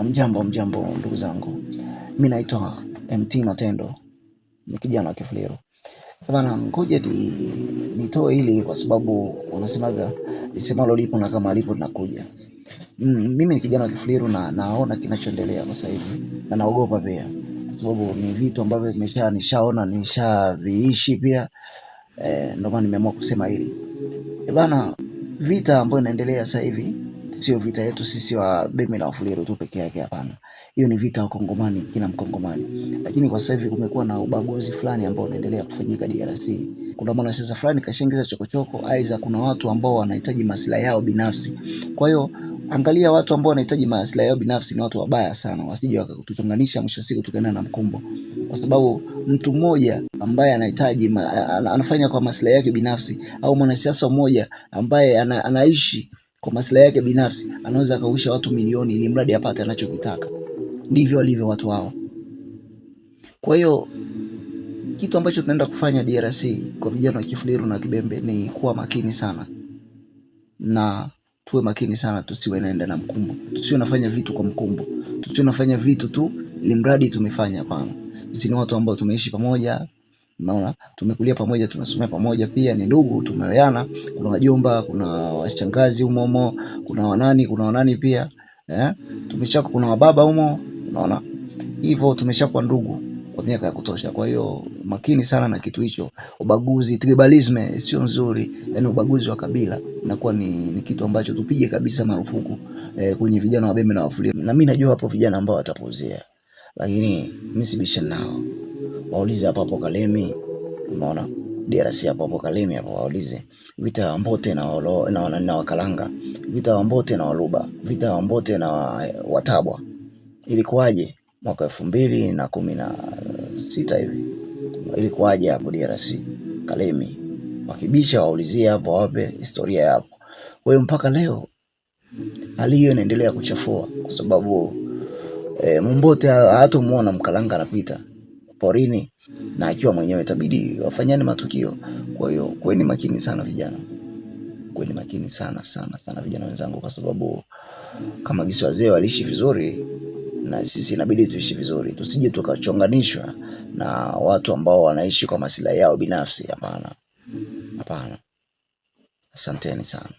Mjambo ndugu zangu, mimi naitwa MT Matendo, ni kijana wa Kifuliru. Bana, ngoja nitoe hili kwa sababu unasemaga lisemalo lipo na kama lipo linakuja. Mimi ni kijana wa Kifuliru na naona kinachoendelea kwa sasa hivi na naogopa pia, kwa sababu ni vitu ambavyo nishaona nishaviishi pia. Ndio maana nimeamua kusema hili. Bana, vita ambayo inaendelea sasa hivi sio vita yetu sisi wa Bemi na Wafuliru tu peke yake, hapana. Hiyo ni vita wa Kongomani, kila Mkongomani. Lakini kwa sasa hivi kumekuwa na ubaguzi fulani ambao unaendelea kufanyika DRC. Kuna mwanasiasa fulani kashaingiza chokochoko, aidha kuna watu ambao wanahitaji maslahi yao binafsi. Kwa hiyo angalia, watu ambao wanahitaji maslahi yao binafsi ni watu wabaya sana, wasije wakatuchonganisha, mwisho wa siku tukaenda na mkumbo, kwa sababu mtu mmoja ambaye anahitaji anafanya kwa maslahi yake binafsi, au mwanasiasa mmoja ambaye anaishi kwa maslahi yake binafsi anaweza akausha watu milioni ili mradi apate anachokitaka. Ndivyo walivyo watu hao. Kwa hiyo kitu ambacho tunaenda kufanya DRC kwa vijana wa Kifuliru na Kibembe ni kuwa makini sana, na tuwe makini sana, tusiwe naenda na mkumbo, tusiwe nafanya vitu kwa mkumbo, tusiwe nafanya vitu tu ili mradi tumefanya. Hapana, sisi ni watu ambao tumeishi pamoja, unaona, tumekulia pamoja, tunasomea pamoja, pia ni ndugu, tumeoana. Kuna wajomba, kuna washangazi humo, kuna wanani pia, kuna wababa humo, unaona hivyo, tumeshakuwa ndugu kwa miaka ya kutosha. Kwa hiyo makini sana na kitu hicho. Ubaguzi, tribalism sio nzuri, yani ubaguzi wa kabila inakuwa ni kitu ambacho tupige kabisa marufuku kwenye vijana wa Bembe na Wafuliru. Na mimi najua hapo vijana ambao watapuzia, lakini mimi sibisha nao. Waulize hapo Kalemi, unaona DRC hapo Kalemi hapo, waulize vita ya Mbote na Wakalanga, vita ya Mbote na Waluba, vita ya Mbote na Watabwa ilikuwaje mwaka 2016 hivi, ilikuwaje hapo DRC Kalemi? Wakibisha waulizie hapo, wape historia hapo. Kwa hiyo mpaka leo hali hiyo inaendelea kuchafua, kwa sababu Mbote hatumuona Mkalanga anapita porini na akiwa mwenyewe, itabidi wafanyane matukio. Kwa hiyo kweni makini sana vijana, kweni makini sana vijana wenzangu, kwa sababu kama gisi wazee waliishi vizuri, na sisi inabidi tuishi vizuri, tusije tukachonganishwa na watu ambao wanaishi kwa maslahi yao binafsi. Hapana. Asanteni sana.